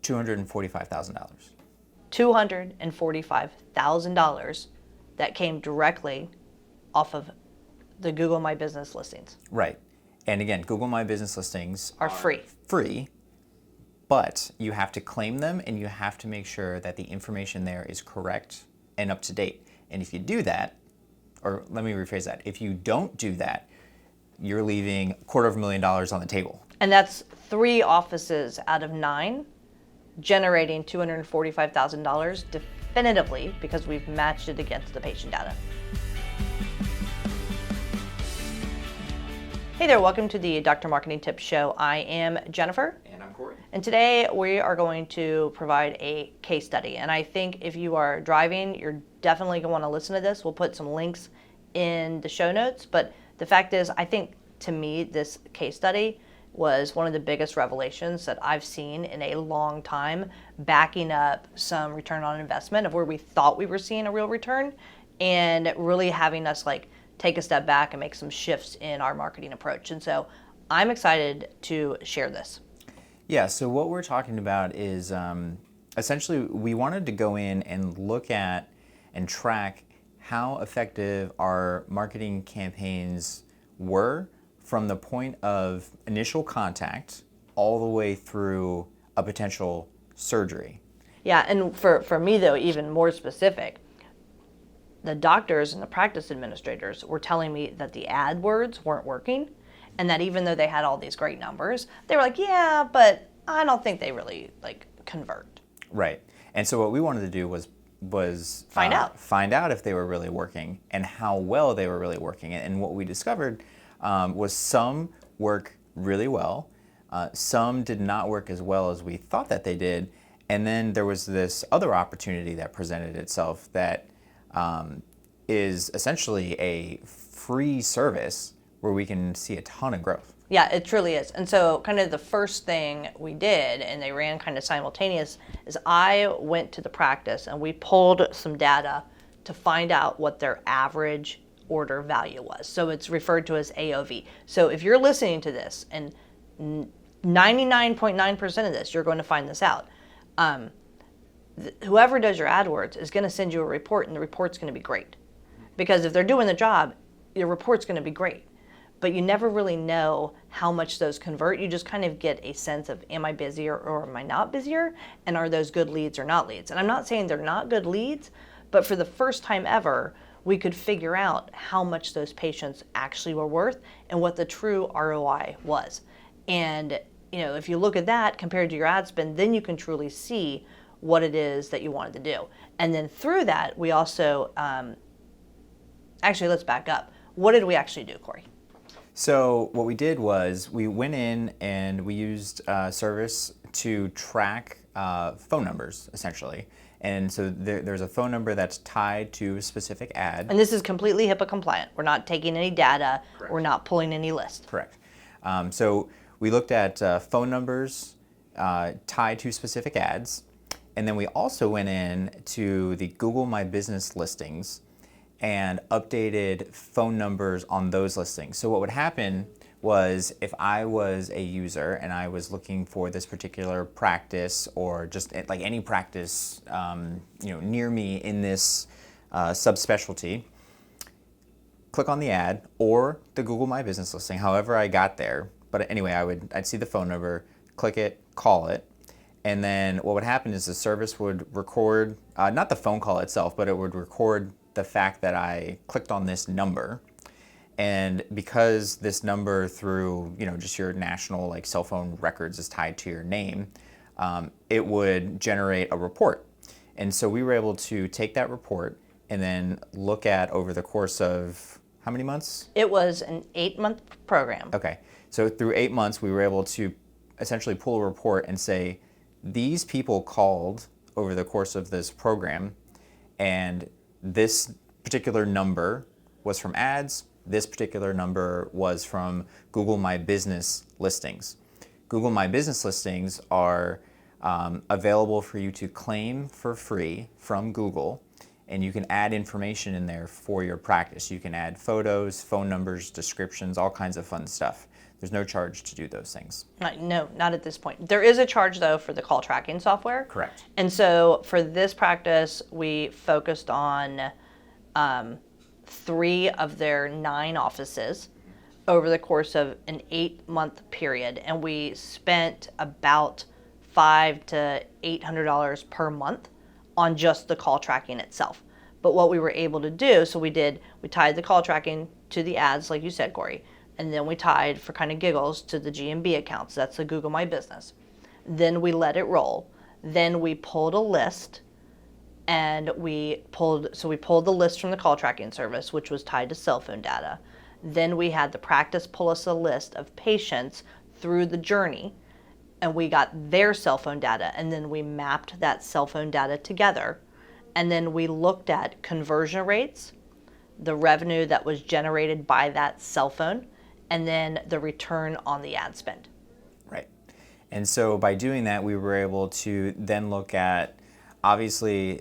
$245,000. $245,000 that came directly off of the Google My Business listings. Right. And again, Google My Business listings Are free. Free, but you have to claim them and you have to make sure that the information there is correct and up to date. And if you do that, or let me rephrase that, if you don't do that, you're leaving $250,000 on the table. And that's 3 offices out of 9 generating $245,000 definitively because we've matched it against the patient data. Hey there, welcome to the Dr. Marketing Tips Show. I am Jennifer. And I'm Corey. And today we are going to provide a case study. And I think if you are driving, you're definitely going to want to listen to this. We'll put some links in the show notes. But the fact is, I think to me, this case study was one of the biggest revelations that I've seen in a long time, backing up some return on investment of where we thought we were seeing a real return and really having us take a step back and make some shifts in our marketing approach. And so I'm excited to share this. Yeah, so what we're talking about is essentially we wanted to go in and look at and track how effective our marketing campaigns were from the point of initial contact all the way through a potential surgery. Yeah, and for me though, even more specific, the doctors and the practice administrators were telling me that the AdWords weren't working and that even though they had all these great numbers, they were like, yeah, but I don't think they really convert. Right. And so what we wanted to do was find out if they were really working and how well they were really working. And what we discovered was some work really well, some did not work as well as we thought that they did, and then there was this other opportunity that presented itself that is essentially a free service where we can see a ton of growth. Yeah, it truly is. And so kind of the first thing we did, and they ran kind of simultaneous, is I went to the practice and we pulled some data to find out what their average order value was. So it's referred to as AOV. So if you're listening to this, and 99.9% of this, you're going to find this out. Whoever does your AdWords is going to send you a report, and the report's going to be great. Because if they're doing the job, your report's going to be great. But you never really know how much those convert. You just kind of get a sense of, am I busier or am I not busier? And are those good leads or not leads? And I'm not saying they're not good leads, but for the first time ever, we could figure out how much those patients actually were worth and what the true ROI was. And if you look at that compared to your ad spend, then you can truly see what it is that you wanted to do. And then through that, we also, actually, let's back up. What did we actually do, Corey? So what we did was we went in and we used a service to track phone numbers, essentially. And so there's a phone number that's tied to a specific ad. And this is completely HIPAA compliant. We're not taking any data. Correct. We're not pulling any list. Correct. So we looked at phone numbers tied to specific ads. And then we also went in to the Google My Business listings and updated phone numbers on those listings. So what would happen was if I was a user and I was looking for this particular practice or just any practice near me in this subspecialty, click on the ad or the Google My Business listing, however I got there. But anyway, I'd see the phone number, click it, call it, and then what would happen is the service would record, not the phone call itself, but it would record the fact that I clicked on this number. And because this number through just your national cell phone records is tied to your name, it would generate a report. And so we were able to take that report and then look at over the course of how many months? It was an 8-month program. Okay, so through 8 months we were able to essentially pull a report and say these people called over the course of this program, and this particular number was from ads. This particular number was from Google My Business listings. Google My Business listings are available for you to claim for free from Google, and you can add information in there for your practice. You can add photos, phone numbers, descriptions, all kinds of fun stuff. There's no charge to do those things. No, not at this point. There is a charge, though, for the call tracking software. Correct. And so for this practice, we focused on 3 of their 9 offices over the course of an 8-month period. And we spent about $500 to $800 per month on just the call tracking itself. But what we were able to do, so we tied the call tracking to the ads, like you said, Corey. And then we tied, for kind of giggles, to the GMB accounts. That's the Google My Business. Then we let it roll. Then we pulled a list, and we pulled the list from the call tracking service, which was tied to cell phone data. Then we had the practice pull us a list of patients through the journey, and we got their cell phone data, and then we mapped that cell phone data together. And then we looked at conversion rates, the revenue that was generated by that cell phone, and then the return on the ad spend. Right. And so by doing that, we were able to then look at, obviously,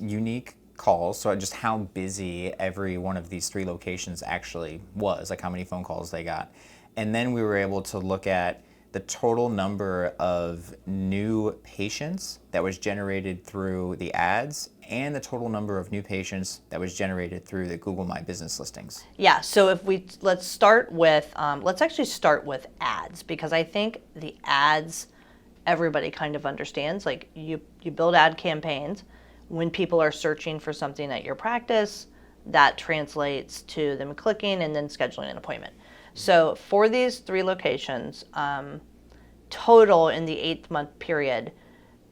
unique calls, so just how busy every one of these 3 locations actually was, like how many phone calls they got. And then we were able to look at the total number of new patients that was generated through the ads and the total number of new patients that was generated through the Google My Business listings. Yeah, so let's actually start with ads, because I think the ads, everybody kind of understands. Like you build ad campaigns when people are searching for something at your practice, that translates to them clicking and then scheduling an appointment. So for these 3 locations, total in the 8-month period,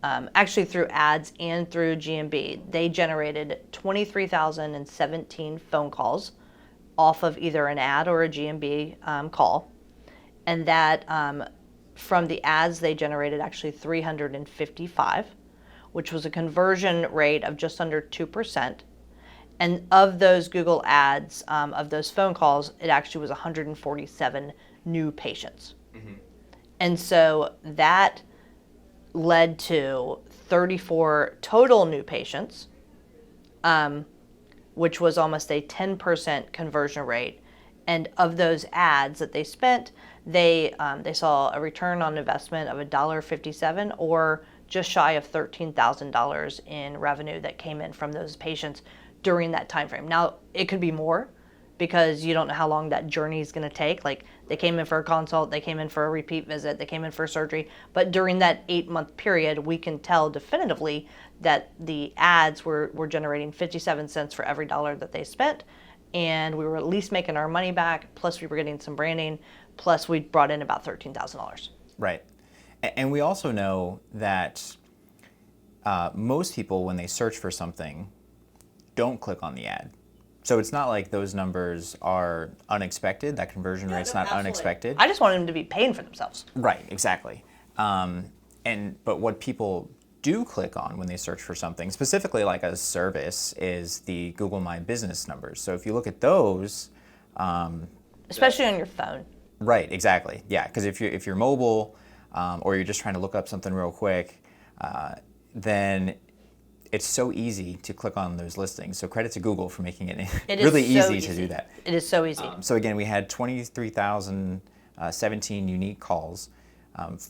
actually through ads and through GMB, they generated 23,017 phone calls off of either an ad or a GMB call. And that from the ads, they generated actually 355, which was a conversion rate of just under 2%. And of those Google ads, of those phone calls, it actually was 147 new patients. Mm-hmm. And so that led to 34 total new patients, which was almost a 10% conversion rate. And of those ads that they spent, they saw a return on investment of $1.57, or just shy of $13,000 in revenue that came in from those patients during that time frame. Now, it could be more, because you don't know how long that journey is going to take. Like, they came in for a consult, they came in for a repeat visit, they came in for surgery. But during that 8-month period, we can tell definitively that the ads were generating 57 cents for every dollar that they spent. And we were at least making our money back, plus we were getting some branding, plus we brought in about $13,000. Right. And we also know that most people, when they search for something, don't click on the ad. So it's not like those numbers are unexpected. That conversion rate's not absolutely unexpected. I just want them to be paying for themselves. Right, exactly. But what people do click on when they search for something, specifically like a service, is the Google My Business numbers. So if you look at those, especially on your phone. Right, exactly. Yeah, because if you're mobile, or you're just trying to look up something real quick, then it's so easy to click on those listings. So credit to Google for making it really easy to do that. It is so easy. So again, we had 23,017 unique calls.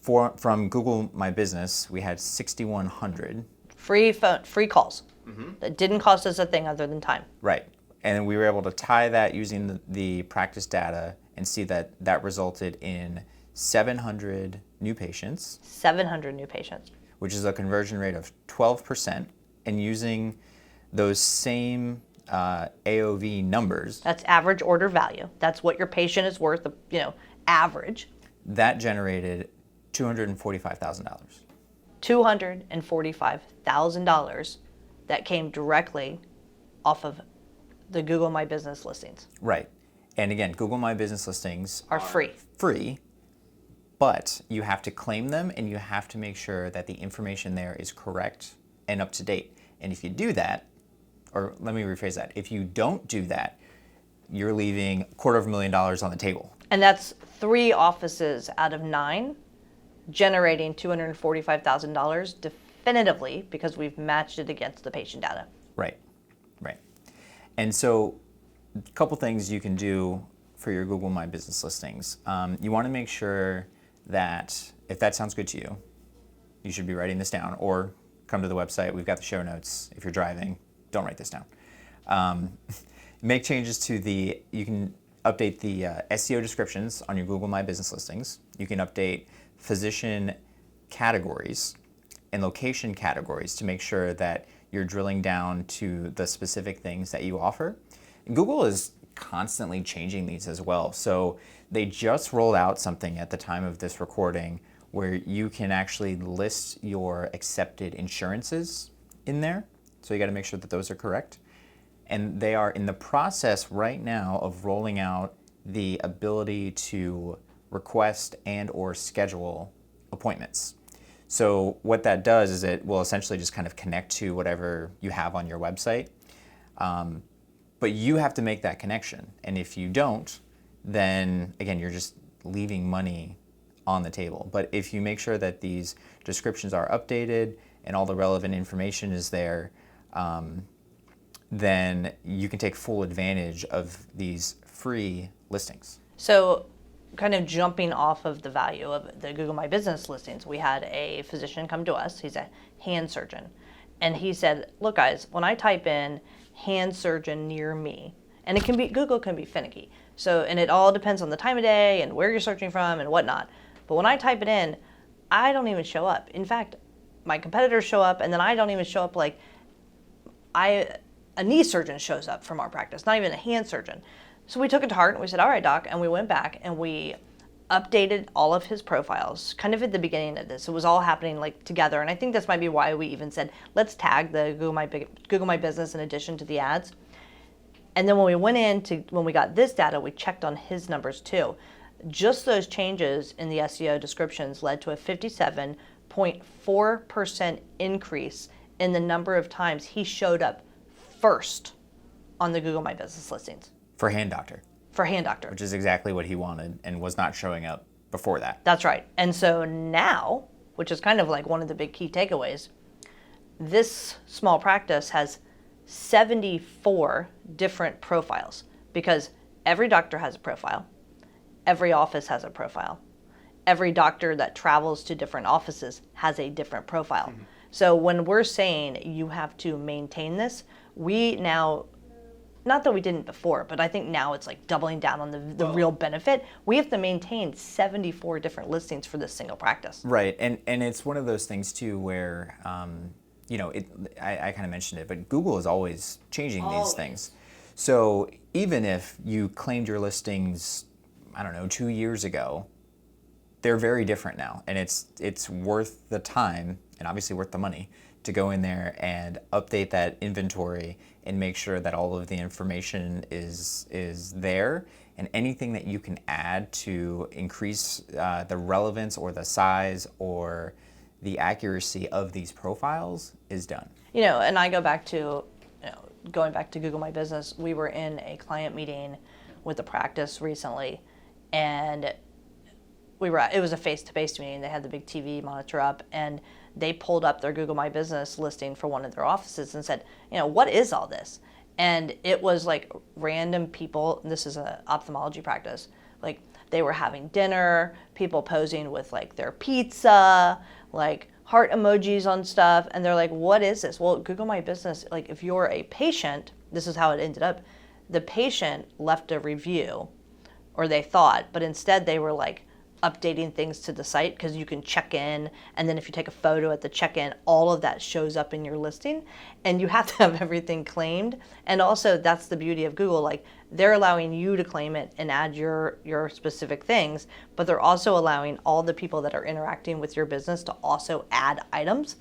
From Google My Business, we had 6,100. Free calls. Mm-hmm. That didn't cost us a thing other than time. Right. And we were able to tie that using the practice data and see that resulted in 700 new patients. 700 new patients. Which is a conversion rate of 12%. And using those same AOV numbers. That's average order value. That's what your patient is worth, average. That generated $245,000. $245,000 that came directly off of the Google My Business listings. Right. And again, Google My Business listings are free. Free, but you have to claim them and you have to make sure that the information there is correct and up to date. And if you do that, or let me rephrase that, if you don't do that, you're leaving $250,000 on the table. And that's 3 offices out of 9 generating $245,000 definitively, because we've matched it against the patient data. Right. And so a couple things you can do for your Google My Business listings, you want to make sure that if that sounds good to you, you should be writing this down, or come to the website. We've got the show notes. If you're driving, don't write this down. Make changes to you can update the SEO descriptions on your Google My Business listings. You can update physician categories and location categories to make sure that you're drilling down to the specific things that you offer. And Google is constantly changing these as well. So they just rolled out something at the time of this recording where you can actually list your accepted insurances in there. So you got to make sure that those are correct. And they are in the process right now of rolling out the ability to request and or schedule appointments. So what that does is it will essentially just kind of connect to whatever you have on your website. But you have to make that connection. And if you don't, then again, you're just leaving money on the table. But if you make sure that these descriptions are updated and all the relevant information is there, then you can take full advantage of these free listings. So kind of jumping off of the value of the Google My Business listings, we had a physician come to us. He's a hand surgeon. And he said, look guys, when I type in hand surgeon near me, and Google can be finicky. So, and it all depends on the time of day and where you're searching from and whatnot. But when I type it in, I don't even show up. In fact, my competitors show up, and then I don't even show up. Like a knee surgeon shows up from our practice, not even a hand surgeon. So we took it to heart and we said, all right, doc. And we went back and we updated all of his profiles kind of at the beginning of this. It was all happening like together. And I think this might be why we even said, let's tag the Google My Business in addition to the ads. And then when we when we got this data, we checked on his numbers too. Just those changes in the SEO descriptions led to a 57.4% increase in the number of times he showed up first on the Google My Business listings. For hand doctor. For hand doctor. Which is exactly what he wanted and was not showing up before that. That's right. And so now, which is kind of like one of the big key takeaways, this small practice has 74 different profiles because every doctor has a profile. Every office has a profile. Every doctor that travels to different offices has a different profile. Mm-hmm. So when we're saying you have to maintain this, we now, not that we didn't before, but I think now it's like doubling down on the real benefit. We have to maintain 74 different listings for this single practice. Right, and it's one of those things too where, I kind of mentioned it, but Google is always changing these things. So even if you claimed your listings, 2 years ago, they're very different now. And it's worth the time and obviously worth the money to go in there and update that inventory and make sure that all of the information is there, and anything that you can add to increase the relevance or the size or the accuracy of these profiles is done. And I go back to, going back to Google My Business, we were in a client meeting with a practice recently, and it was a face-to-face meeting. They had the big TV monitor up, and they pulled up their Google My Business listing for one of their offices and said, what is all this? And it was like random people. This is an ophthalmology practice. Like they were having dinner, people posing with like their pizza, like heart emojis on stuff. And they're like, what is this? Well, Google My Business, like if you're a patient, this is how it ended up. The patient left a review, or they thought, but instead they were like updating things to the site, because you can check in, and then if you take a photo at the check-in, all of that shows up in your listing, and you have to have everything claimed. And also that's the beauty of Google, like they're allowing you to claim it and add your specific things, but they're also allowing all the people that are interacting with your business to also add items.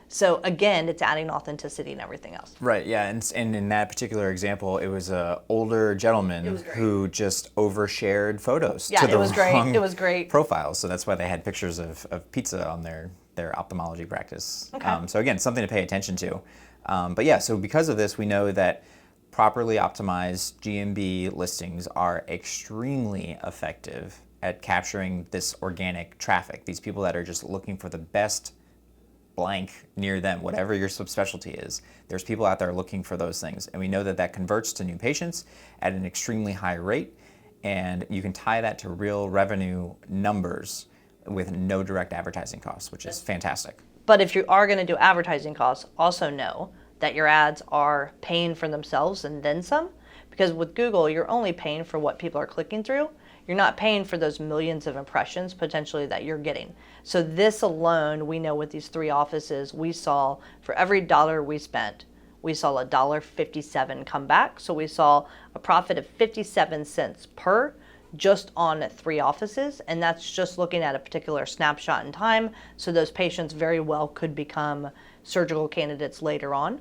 So again, it's adding authenticity and everything else. Right, yeah, and in that particular example, it was an older gentleman who just overshared photos to the wrong profiles. So that's why they had pictures of pizza on their ophthalmology practice. Okay. So again, something to pay attention to. But yeah, so because of this, we know that properly optimized GMB listings are extremely effective at capturing this organic traffic, these people that are just looking for the best blank near them, whatever your subspecialty is. There's people out there looking for those things, and we know that converts to new patients at an extremely high rate, and you can tie that to real revenue numbers with no direct advertising costs, which is fantastic. But if you are going to do advertising costs, also know that your ads are paying for themselves and then some. Because with Google, you're only paying for what people are clicking through. You're not paying for those millions of impressions potentially that you're getting. So this alone, we know with these 3 offices, we saw for every dollar we spent, we saw $1.57 come back. So we saw a profit of 57 cents per just on 3 offices. And that's just looking at a particular snapshot in time. So those patients very well could become surgical candidates later on.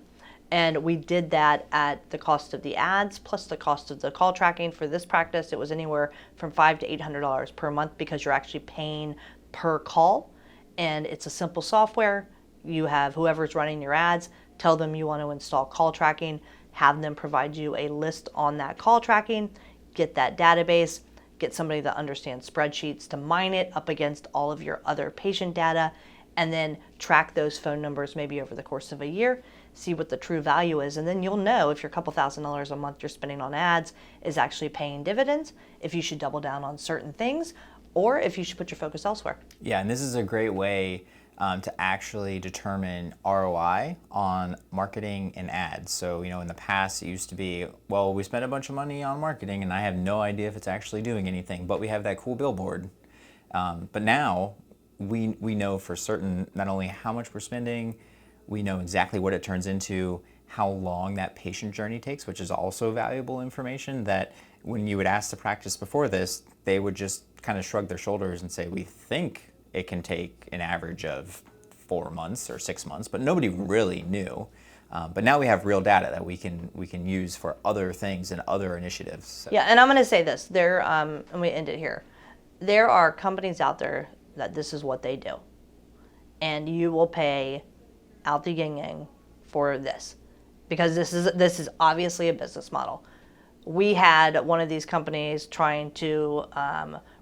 And we did that at the cost of the ads plus the cost of the call tracking. For this practice, it was anywhere from $500 to $800 per month because you're actually paying per call. And it's a simple software. You have whoever's running your ads, tell them you want to install call tracking, have them provide you a list on that call tracking, get that database, get somebody that understands spreadsheets to mine it up against all of your other patient data, and then track those phone numbers maybe over the course of a year, see what the true value is, and then you'll know if your couple $1,000s a month you're spending on ads is actually paying dividends, if you should double down on certain things, or if you should put your focus elsewhere. Yeah, and this is a great way to actually determine ROI on marketing and ads. So, in the past it used to be, well, we spent a bunch of money on marketing and I have no idea if it's actually doing anything, but we have that cool billboard. But now we know for certain not only how much we're spending, we know exactly what it turns into, how long that patient journey takes, which is also valuable information that when you would ask the practice before this, they would just kind of shrug their shoulders and say, we think it can take an average of 4 months or 6 months, but nobody really knew. But now we have real data that we can use for other things and other initiatives. So. Yeah, and I'm going to say this. And we end it here. There are companies out there that this is what they do, and you will pay out the yin-yang for this, because this is obviously a business model. We had one of these companies trying to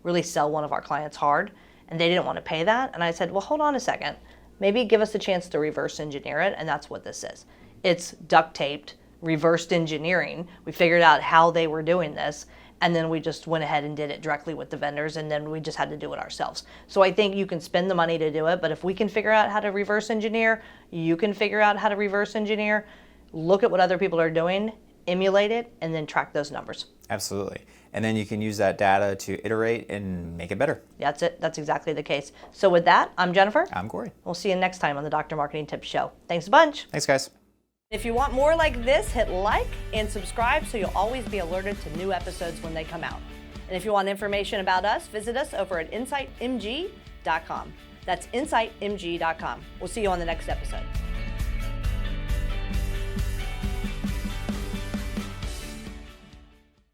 really sell one of our clients hard, and they didn't want to pay that. And I said, well, hold on a second. Maybe give us a chance to reverse engineer it, and that's what this is. It's duct taped, reversed engineering. We figured out how they were doing this, and then we just went ahead and did it directly with the vendors, and then we just had to do it ourselves. So I think you can spend the money to do it, but if we can figure out how to reverse engineer, you can figure out how to reverse engineer, look at what other people are doing, emulate it, and then track those numbers. Absolutely. And then you can use that data to iterate and make it better. That's it. That's exactly the case. So with that, I'm Jennifer. I'm Corey. We'll see you next time on the Dr. Marketing Tips Show. Thanks a bunch. Thanks, guys. If you want more like this, hit like and subscribe so you'll always be alerted to new episodes when they come out. And if you want information about us, visit us over at insightmg.com. That's insightmg.com. We'll see you on the next episode.